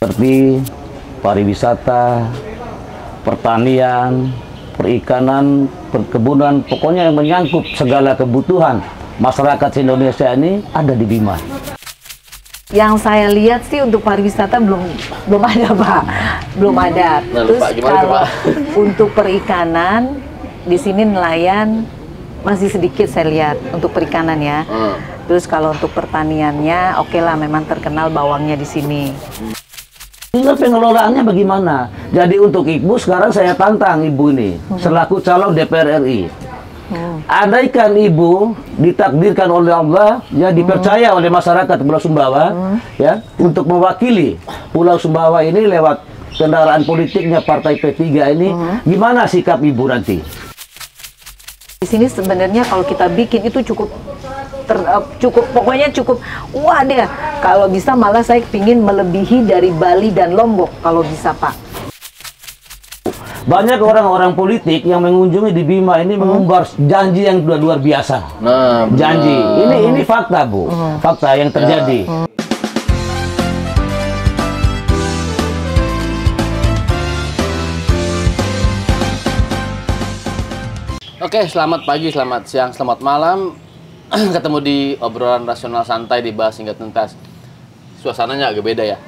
seperti pariwisata, pertanian, perikanan, perkebunan, pokoknya yang menyangkut segala kebutuhan masyarakat Indonesia ini ada di Bima. Yang saya lihat sih untuk pariwisata belum ada, Pak. Belum ada. Terus kalau untuk perikanan di sini nelayan masih sedikit saya lihat untuk perikanan ya. Terus kalau untuk pertaniannya oke lah, memang terkenal bawangnya di sini. Tinggal pengelolaannya bagaimana? Jadi untuk Ibu sekarang saya tantang Ibu ini selaku calon DPR RI. Andaikan Ibu ditakdirkan oleh Allah, ya dipercaya oleh masyarakat Pulau Sumbawa, ya untuk mewakili Pulau Sumbawa ini lewat kendaraan politiknya Partai P3 ini, gimana sikap Ibu nanti? Di sini sebenarnya kalau kita bikin itu cukup pokoknya cukup wah deh. Kalau bisa malah saya ingin melebihi dari Bali dan Lombok kalau bisa, Pak. Banyak orang-orang politik yang mengunjungi di Bima ini mengumbar janji yang luar biasa. Nah, janji. Ini fakta, Bu. Fakta yang terjadi. Ya. Oke, selamat pagi, selamat siang, selamat malam. Ketemu di obrolan rasional santai, dibahas hingga tuntas. Suasananya agak beda ya.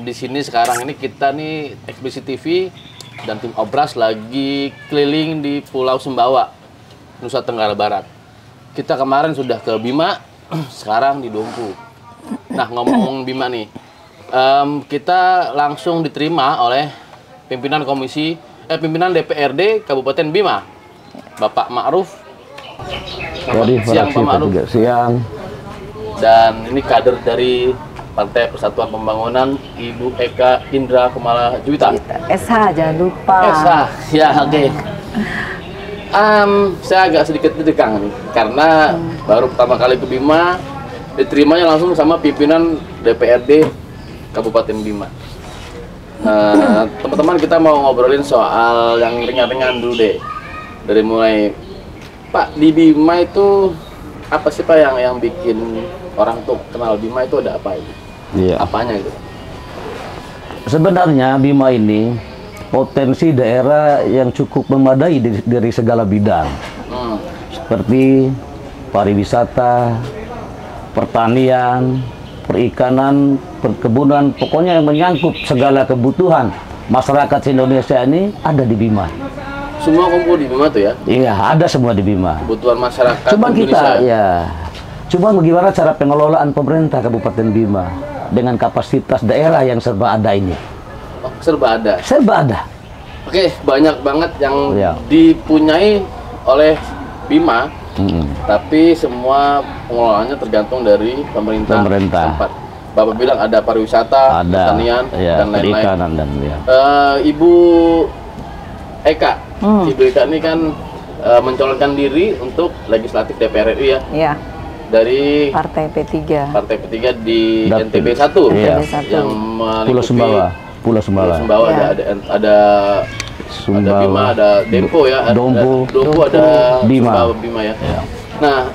Di sini sekarang ini kita nih Eksplisit TV dan tim Obras lagi keliling di Pulau Sumbawa, Nusa Tenggara Barat. Kita kemarin sudah ke Bima, sekarang di Dompu. Nah, ngomong Bima nih, kita langsung diterima oleh pimpinan DPRD Kabupaten Bima, Bapak Ma'ruf. Siang, Pak Ma'ruf. Siang. Dan ini kader dari Partai Persatuan Pembangunan, Ibu Eka Indra Kumala Juwita. SH, jangan lupa. SH, ya oke. Saya agak sedikit deg-degan nih, karena baru pertama kali ke Bima, diterimanya langsung sama pimpinan DPRD Kabupaten Bima. Teman-teman, kita mau ngobrolin soal yang ringan-ringan dulu deh. Dari mulai, Pak, di Bima itu apa sih Pak yang bikin orang tuh kenal Bima itu ada apa ini? Iya. Apanya itu? Sebenarnya Bima ini potensi daerah yang cukup memadai dari segala bidang. Seperti pariwisata, pertanian, perikanan, perkebunan, pokoknya yang menyangkut segala kebutuhan masyarakat Indonesia ini ada di Bima. Semua kumpul di Bima tuh ya? Iya, ada semua di Bima. Kebutuhan masyarakat Cuman Indonesia. kita, ya. Cuman bagaimana cara pengelolaan pemerintah Kabupaten Bima dengan kapasitas daerah yang serba ada ini? Oh, serba ada? Serba ada. Oke, banyak banget yang dipunyai oleh Bima, tapi semua pengelolaannya tergantung dari pemerintah tempat. Bapak bilang ada pariwisata, pertanian, dan lain-lain. Ibu Eka, Ibu Eka ini kan mencalonkan diri untuk legislatif DPR RI ya? Iya. Dari Partai P3. Partai P3 di NTB 1, yang Pulau Sumbawa. Pulau Sumbawa. Ada Bima, ada Dempo ya, Dompu, ada Bima. Bima ya. Nah,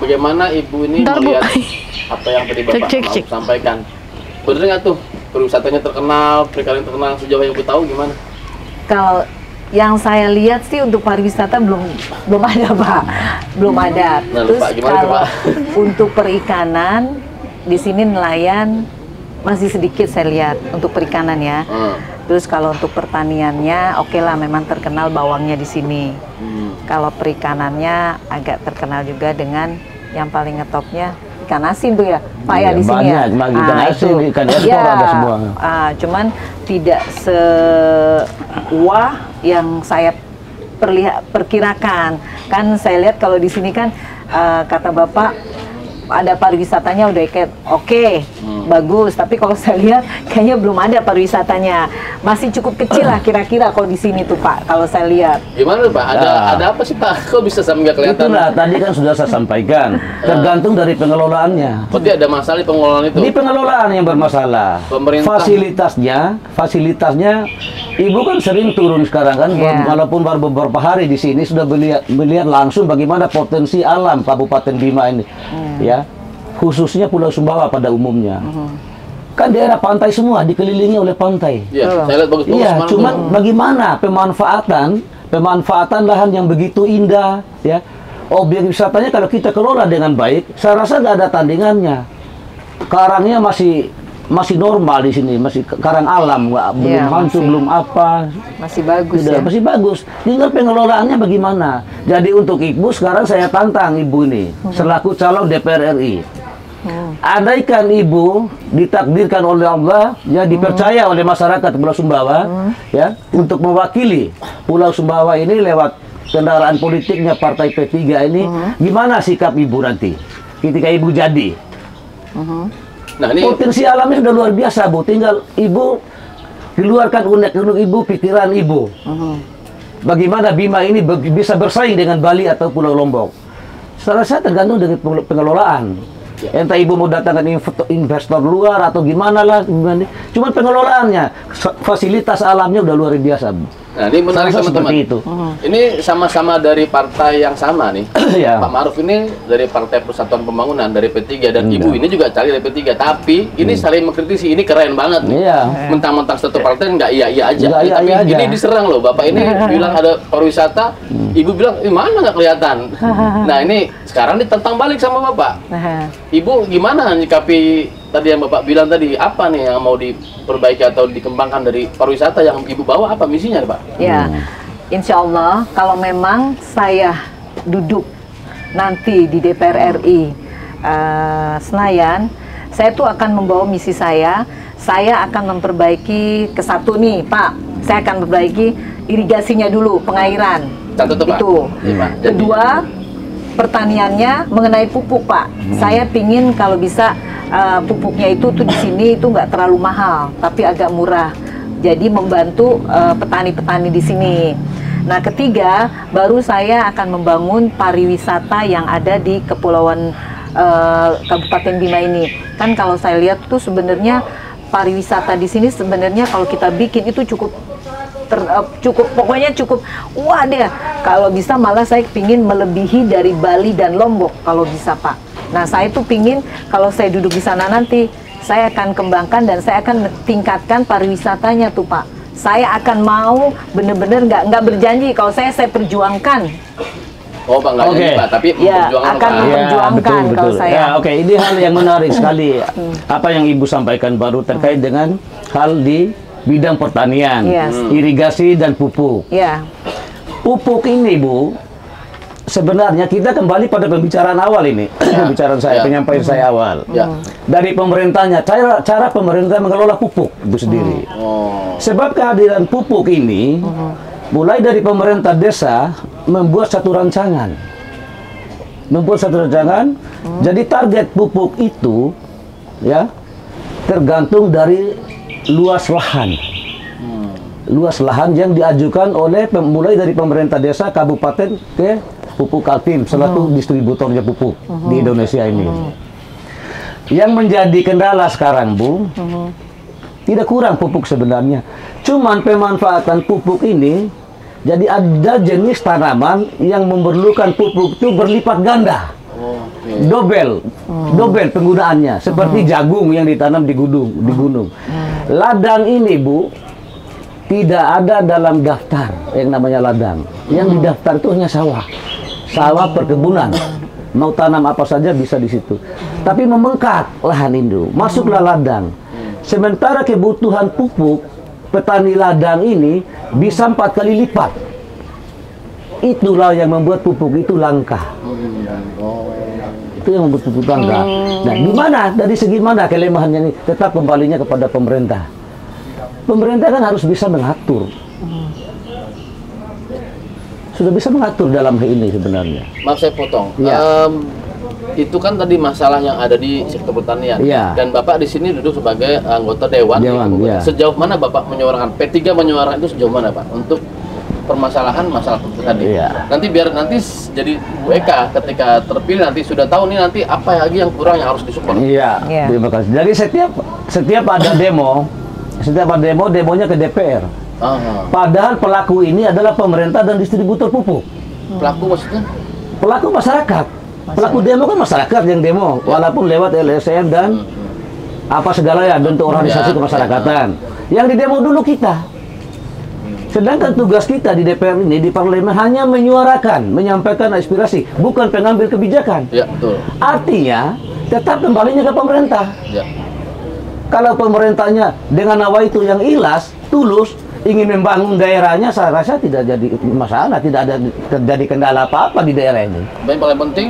bagaimana Ibu ini melihat apa yang tadi Bapak mau sampaikan? Bener nggak tuh pariwisatanya terkenal, perikanan terkenal, sejauh yang Ibu tahu gimana? Kalau yang saya lihat sih untuk pariwisata belum ada, Pak. Belum ada. Nah, terus kalau untuk perikanan di sini nelayan masih sedikit saya lihat untuk perikanan ya. Terus kalau untuk pertaniannya oke lah, memang terkenal bawangnya di sini. Kalau perikanannya agak terkenal juga dengan yang paling ngetopnya ikan asin tuh ya, Pak ya di sini ya. Banyak ikan asin, ikan ekspor ada semua. Cuman tidak sewah yang saya perkirakan. Kan saya lihat kalau di sini kan kata Bapak ada pariwisatanya udah oke, bagus. Tapi kalau saya lihat kayaknya belum ada pariwisatanya. Masih cukup kecil lah kira-kira kalau di sini tuh Pak. Kalau saya lihat. Gimana Pak? Ada apa sih Pak? Kok bisa sampai nggak kelihatan? Itulah tadi kan sudah saya sampaikan. Tergantung dari pengelolaannya. Berarti ada masalah di pengelolaan itu? Di pengelolaan yang bermasalah. Pemerintah. Fasilitasnya, Ibu kan sering turun sekarang kan, walaupun baru beberapa hari di sini sudah melihat langsung bagaimana potensi alam Kabupaten Bima ini, ya. khususnya Pulau Sumbawa pada umumnya. Kan daerah pantai semua, dikelilingi oleh pantai. Iya, saya lihat bagus-bagus. Iya, semalam cuman tuh. bagaimana pemanfaatan lahan yang begitu indah, ya. Objek wisatanya kalau kita kelola dengan baik, saya rasa nggak ada tandingannya. Karangnya masih normal di sini, masih karang alam, belum Iya, hantu, masih. belum apa. Masih bagus Sudah, ya. masih bagus. Tinggal pengelolaannya bagaimana. Jadi untuk Ibu sekarang saya tantang Ibu ini selaku calon DPR RI. Andaikan Ibu ditakdirkan oleh Allah, ya dipercaya oleh masyarakat Pulau Sumbawa, ya untuk mewakili Pulau Sumbawa ini lewat kendaraan politiknya Partai P3 ini, gimana sikap Ibu nanti ketika Ibu jadi? Nah, ini Potensi alamnya sudah luar biasa, Bu. Tinggal Ibu keluarkan unek-unek Ibu, pikiran Ibu. Bagaimana Bima ini bisa bersaing dengan Bali atau Pulau Lombok? Setelah saya tergantung dengan pengelolaan. Entah Ibu mau datangkan investor luar atau gimana lah. Cuman pengelolaannya, fasilitas alamnya udah luar biasa, Bu. Nah, ini menarik Saya rasa teman-teman. seperti itu. Ini sama-sama dari partai yang sama nih. Ya. Pak Maruf ini dari Partai Persatuan Pembangunan, dari P3, dan Ibu ini juga cari dari P3. Tapi ini saling mengkritisi, ini keren banget nih. Iya. Mentang-mentang satu partai nggak iya-iya aja. Nggak Tapi iya-iya aja. ini diserang loh, Bapak ini bilang ada pariwisata, Ibu bilang, mana nggak kelihatan. Nah, ini sekarang ditentang balik sama Bapak. Nah, Ibu gimana nyikapi tadi yang Bapak bilang tadi, apa nih yang mau diperbaiki atau dikembangkan dari pariwisata yang Ibu bawa, apa misinya Pak? ya, insya Allah kalau memang saya duduk nanti di DPR RI Senayan, saya tuh akan membawa misi saya akan memperbaiki ke satu nih Pak, saya akan memperbaiki irigasinya dulu, pengairan. Catat tuh, Pak. Itu. Iya, Pak. Kedua, pertaniannya mengenai pupuk Pak. Saya pingin kalau bisa pupuknya itu tuh di sini itu nggak terlalu mahal, tapi agak murah. Jadi membantu petani-petani di sini. Nah, ketiga, baru saya akan membangun pariwisata yang ada di Kepulauan Kabupaten Bima ini. Kan kalau saya lihat tuh sebenarnya pariwisata di sini sebenarnya kalau kita bikin itu cukup pokoknya cukup wah deh, kalau bisa malah saya pingin melebihi dari Bali dan Lombok kalau bisa Pak. Nah, saya tuh pingin kalau saya duduk di sana nanti saya akan kembangkan dan saya akan tingkatkan pariwisatanya tuh Pak. Saya akan mau bener-bener nggak berjanji kalau saya perjuangkan. Oh Pak, nggak jadi Pak, tapi Ya, memperjuangkan akan Pak. memperjuangkan kalau saya. Ya, oke, ini hal yang menarik sekali. Apa yang Ibu sampaikan baru terkait dengan hal di bidang pertanian, Yes. irigasi dan pupuk. Ya, Pupuk ini, Bu, sebenarnya kita kembali pada pembicaraan awal ini, pembicaraan saya, Ya. penyampaian saya awal. Ya. Dari pemerintahnya, cara pemerintah mengelola pupuk itu sendiri. Oh. Sebab kehadiran pupuk ini, mulai dari pemerintah desa membuat satu rancangan. Jadi target pupuk itu, ya, tergantung dari luas lahan. Luas lahan yang diajukan oleh mulai dari pemerintah desa, kabupaten ke Pupuk Kaltim selaku distributornya pupuk di Indonesia ini. Yang menjadi kendala sekarang, Bu, tidak kurang pupuk sebenarnya. Cuman pemanfaatan pupuk ini, jadi ada jenis tanaman yang memerlukan pupuk itu berlipat ganda. Oke. Dobel penggunaannya, seperti jagung yang ditanam di gunung. Ladang ini, Bu, tidak ada dalam daftar yang namanya ladang. Yang didaftar itu hanya sawah perkebunan. Mau tanam apa saja bisa di situ. Tapi membengkak lahan itu, masuklah ladang. Sementara kebutuhan pupuk petani ladang ini bisa 4 kali lipat. Itulah yang membuat pupuk itu langka. Itu yang membuat pupuk langka. Nah, gimana? Dari segi mana kelemahannya ini? Tetap kembalinya kepada pemerintah. Pemerintah kan harus bisa mengatur. Sudah bisa mengatur dalam hal ini sebenarnya. Maaf saya potong. Iya. Itu kan tadi masalah yang ada di sektor pertanian. Iya. Dan Bapak di sini duduk sebagai anggota dewan. Iya. Sejauh mana Bapak menyuarakan P3 menyuarakan itu sejauh mana Pak untuk permasalahan masalah tadi? Iya. Nanti biar nanti jadi Bu Eka ketika terpilih nanti sudah tahu nih nanti apa lagi yang kurang yang harus disupport. Iya. Iya. Terima kasih. Jadi setiap ada demonya ke DPR. Padahal pelaku ini adalah pemerintah dan distributor pupuk. Pelaku maksudnya? Pelaku masyarakat. Pelaku demo kan masyarakat yang demo, walaupun lewat LSM dan apa segala ya bentuk organisasi kemasyarakatan. Yang di demo dulu kita. Sedangkan tugas kita di DPR ini, di parlemen hanya menyuarakan, menyampaikan aspirasi, bukan pengambil kebijakan. Ya, betul. Artinya tetap kembalinya ke pemerintah. Ya. Kalau pemerintahnya dengan nawa itu yang ikhlas, tulus, ingin membangun daerahnya, saya rasa tidak jadi masalah, tidak ada terjadi kendala apa-apa di daerah ini. Dan yang paling penting,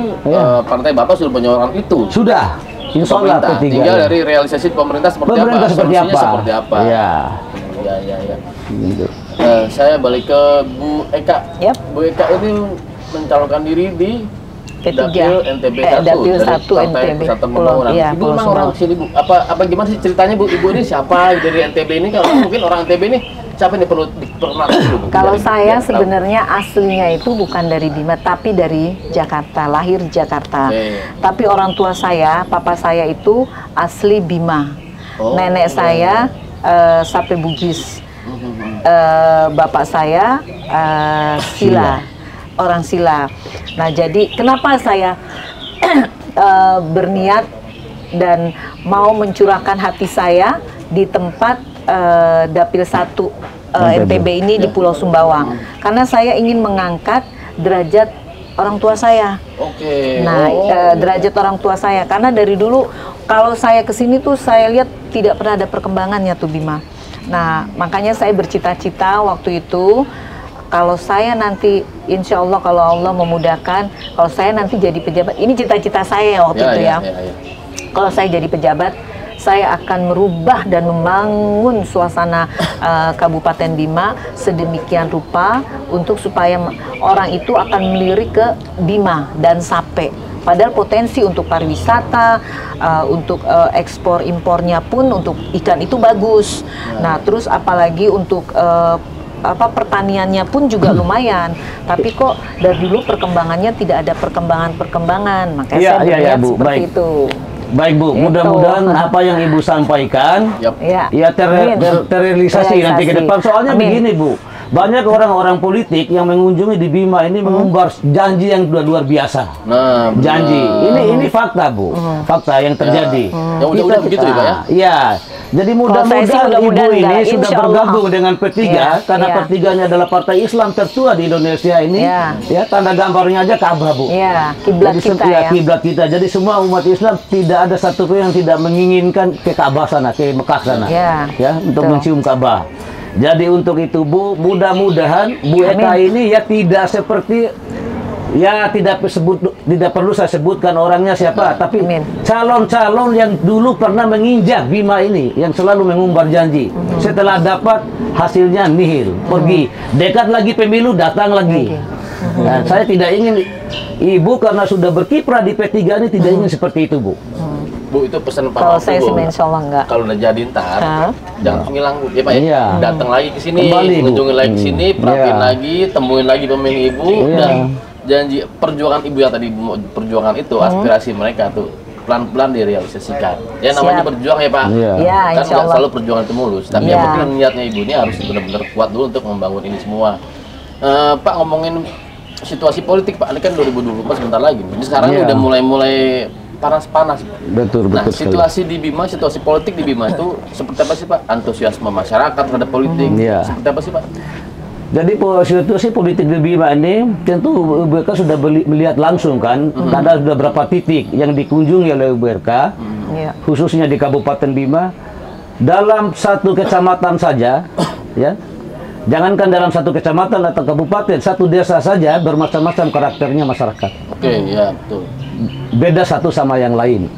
partai Bapak sudah menyuarakan itu. Sudah, insya Allah Pemerintah. P3. Tinggal dari realisasi pemerintah seperti Pemerintah apa, seperti solusinya apa? seperti apa. Ya. Ya. Gitu. Saya balik ke Bu Eka. Yap. Bu Eka ini mencalonkan diri di P3. Dapil NTB 1 Dapil dari 1 Partai NTB. Persatuan Pulau, Pembangunan. iya, Ibu Pulau memang Sumbawa. orang sini Bu. Apa gimana sih ceritanya Bu? Ibu ini siapa dari NTB ini? Kalau mungkin orang NTB ini siapa nih perlu diperkenalkan dulu Bu? Kalau Biar- saya biar tahu. sebenarnya aslinya itu bukan dari Bima, tapi dari Jakarta, lahir di Jakarta. Oke. Tapi orang tua saya, papa saya itu asli Bima. Oh, Nenek iya, saya Sape Bugis. Bapak saya Sila, orang Sila. Nah, jadi kenapa saya berniat dan mau mencurahkan hati saya di tempat Dapil 1 NTB ini di Pulau Sumbawa, karena saya ingin mengangkat derajat orang tua saya. Oke. Nah, derajat orang tua saya, karena dari dulu kalau saya kesini tuh saya lihat tidak pernah ada perkembangannya tuh Bima. Nah, makanya saya bercita-cita waktu itu kalau saya nanti, insya Allah kalau Allah memudahkan, kalau saya nanti jadi pejabat, ini cita-cita saya waktu itu ya. Kalau saya jadi pejabat, saya akan merubah dan membangun suasana Kabupaten Bima sedemikian rupa untuk supaya orang itu akan melirik ke Bima dan Sape. Padahal potensi untuk pariwisata, untuk ekspor impornya pun untuk ikan itu bagus. Nah, terus apalagi untuk pertaniannya pun juga lumayan. Tapi kok dari dulu perkembangannya tidak ada perkembangan. Makanya saya berniat Bu. seperti Baik. itu. Baik Bu, Gitu. mudah-mudahan apa yang Ibu sampaikan Ya, terrealisasi nanti ke depan. Soalnya Amin. begini Bu, banyak orang-orang politik yang mengunjungi di Bima ini mengumbar janji yang luar biasa. Nah, Janji. Ini fakta Bu, fakta yang terjadi. Yang udah begitu ya Pak ya? Iya. Jadi Kalau saya sih mudah-mudahan Ibu mudah-mudahan ini enggak, sudah insya bergabung Allah. dengan P3 Iya, karena iya. P3-nya adalah partai Islam tertua di Indonesia ini. Iya. Ya, tanda gambarnya aja Ka'bah Bu. Iya, kiblat Jadi kita ya, ya. kiblat kita. Jadi semua umat Islam tidak ada satupun yang tidak menginginkan ke Ka'bah sana, ke Mekah sana, Ya, untuk betul. mencium Ka'bah. Jadi untuk itu Bu, mudah-mudahan Bu Eka Amin. ini ya tidak seperti tidak perlu saya sebutkan orangnya siapa, tapi Amin. calon-calon yang dulu pernah menginjak Bima ini, yang selalu mengumbar janji, setelah dapat hasilnya nihil, pergi. Dekat lagi pemilu datang lagi. Dan saya tidak ingin Ibu karena sudah berkiprah di P3 ini tidak ingin seperti itu Bu. Bu, itu pesan Pak Kalau Mahfud, saya Bu. sih insya Allah enggak. Kalau udah jadi ntar, jangan langsung hilang Bu. Ya Pak ya? Iya. Datang lagi ke sini, Kembali, Bu. kunjungi lagi ke sini, perhatiin Iya. lagi, temuin lagi pemilih Ibu, Iya. dan janji perjuangan Ibu yang tadi mau perjuangan itu, aspirasi mereka tuh pelan-pelan direalisasikan. Ya namanya Siap. berjuang ya Pak. Iya. Ya, Kan insya nggak Allah. selalu perjuangan itu mulus, tapi Iya. yang penting niatnya Ibu ini harus benar-benar kuat dulu untuk membangun ini semua. Pak, ngomongin situasi politik Pak, ini kan 2024 sebentar lagi. Jadi sekarang ini Iya. udah mulai panas-panas. Betul, Nah, betul sekali. situasi di Bima, situasi politik di Bima itu seperti apa sih Pak? Antusiasme masyarakat terhadap politik, Iya. seperti apa sih Pak? Jadi situasi politik di Bima ini tentu UBK sudah melihat langsung kan, ada sudah berapa titik yang dikunjungi oleh UBK, Iya. khususnya di Kabupaten Bima, dalam satu kecamatan saja, ya, jangankan dalam satu kecamatan atau kabupaten, satu desa saja bermacam-macam karakternya masyarakat, Oke, ya betul. beda satu sama yang lain.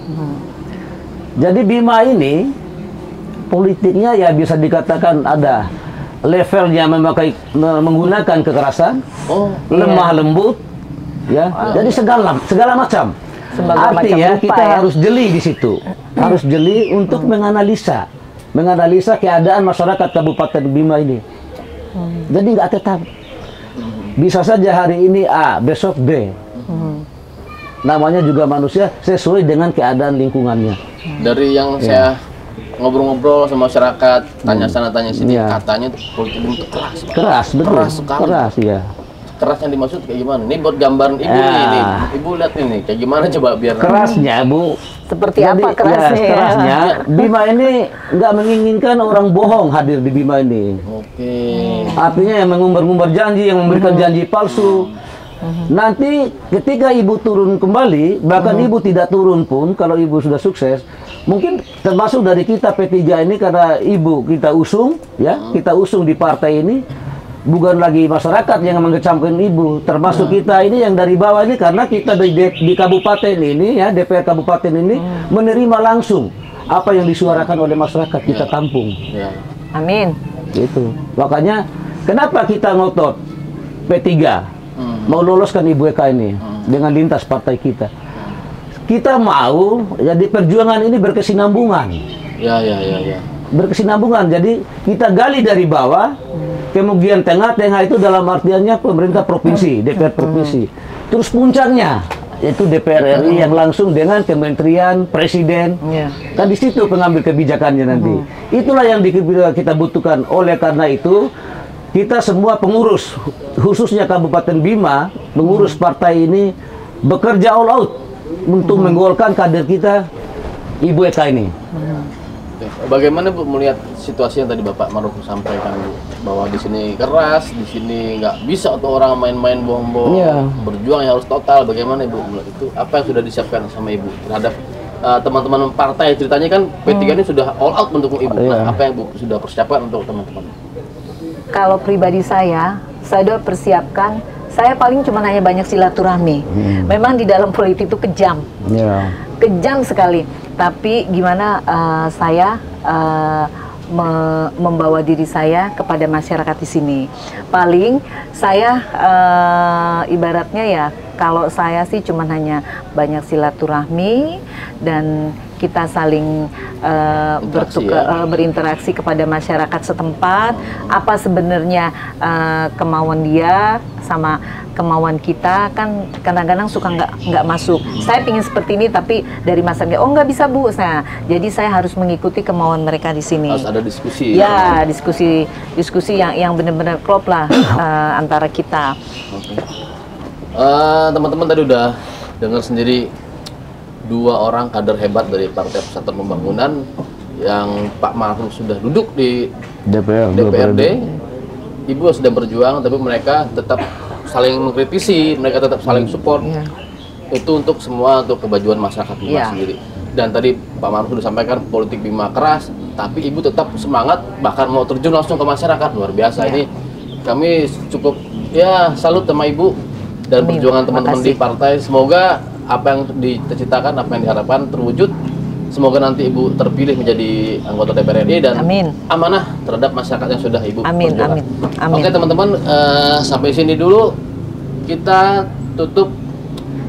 Jadi Bima ini politiknya ya bisa dikatakan ada levelnya menggunakan kekerasan, Oh, lemah lembut, ya. Jadi segala macam. Segala macam Artinya rupa, kita ya. harus jeli di situ, harus jeli untuk menganalisa keadaan masyarakat Kabupaten Bima ini. Jadi nggak tetap. Bisa saja hari ini A, besok B. Namanya juga manusia sesuai dengan keadaan lingkungannya. dari yang saya ngobrol-ngobrol sama masyarakat, tanya sana tanya sini, Iya. katanya tuh politik itu keras Pak. Keras, betul. Keras sekali. Keras, ya. keras yang dimaksud kayak gimana? Ini buat gambaran ibu nih. Ibu lihat ini kayak gimana coba biar kerasnya Bu. Seperti Jadi, apa kerasnya ya? kerasnya Bima ini nggak menginginkan orang bohong hadir di Bima ini. Oke. Artinya yang mengumbar-ngumbar janji, yang memberikan janji palsu. Nanti ketika ibu turun kembali, bahkan ibu tidak turun pun, kalau ibu sudah sukses, mungkin termasuk dari kita P3 ini karena ibu kita usung, ya, kita usung di partai ini, bukan lagi masyarakat yang mengecamkan ibu, termasuk kita ini yang dari bawah ini karena kita di kabupaten ini, ya, DPR kabupaten ini menerima langsung apa yang disuarakan oleh masyarakat, kita tampung. Ya. Amin. Gitu. Makanya kenapa kita ngotot P3 mau loloskan Ibu Eka ini dengan lintas partai kita. Kita mau jadi perjuangan ini berkesinambungan. Ya. Berkesinambungan. Jadi kita gali dari bawah, kemudian tengah itu dalam artiannya pemerintah provinsi, DPR provinsi. Terus puncaknya yaitu DPR RI yang langsung dengan kementerian, presiden. Kan di situ pengambil kebijakannya nanti. Itulah yang kita butuhkan. Oleh karena itu kita semua pengurus, khususnya Kabupaten Bima, pengurus partai ini bekerja all out untuk menggolkan kader kita, Ibu Eka ini. Oke. Bagaimana Bu melihat situasi yang tadi Bapak Maruf sampaikan Bu, bahwa di sini keras, di sini nggak bisa tuh orang main-main bohong-bohong, berjuang yang harus total. Bagaimana Ibu melihat itu? Apa yang sudah disiapkan sama Ibu terhadap teman-teman partai? Ceritanya kan P3 ini sudah all out mendukung Ibu. Nah, apa yang Bu sudah persiapkan untuk teman-teman? Kalau pribadi saya sudah persiapkan, saya paling cuma hanya banyak silaturahmi. Memang di dalam politik itu kejam, kejam sekali. Tapi gimana saya membawa diri saya kepada masyarakat di sini. Paling saya ibaratnya ya, kalau saya sih cuma hanya banyak silaturahmi dan kita saling berinteraksi kepada masyarakat setempat, apa sebenarnya kemauan dia sama kemauan kita, kan kadang-kadang suka nggak masuk. Saya pingin seperti ini tapi dari masyarakat, oh nggak bisa Bu. Nah, jadi saya harus mengikuti kemauan mereka di sini. Harus ada diskusi. Ya, diskusi yang benar-benar klop lah antara kita. Oke. Teman-teman tadi udah dengar sendiri dua orang kader hebat dari Partai Persatuan Pembangunan yang Pak Maruf sudah duduk di DPRD. Ibu sudah berjuang, tapi mereka tetap saling mengkritisi, mereka tetap saling support. Itu untuk semua, untuk kebajuan masyarakat Bima sendiri. Dan tadi Pak Maruf sudah sampaikan politik Bima keras, tapi Ibu tetap semangat, bahkan mau terjun langsung ke masyarakat. Luar biasa. Ini kami cukup ya salut sama Ibu dan perjuangan teman-teman di partai. Semoga apa yang dicita-citakan, apa yang diharapkan terwujud. Semoga nanti Ibu terpilih menjadi anggota DPR RI dan amanah terhadap masyarakat yang sudah Ibu perjuangkan. Oke teman-teman, sampai sini dulu kita tutup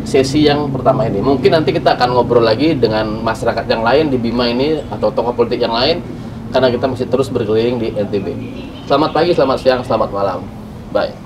sesi yang pertama ini. Mungkin nanti kita akan ngobrol lagi dengan masyarakat yang lain di Bima ini atau tokoh politik yang lain, karena kita masih terus berkeliling di NTB. Selamat pagi, selamat siang, selamat malam. Bye.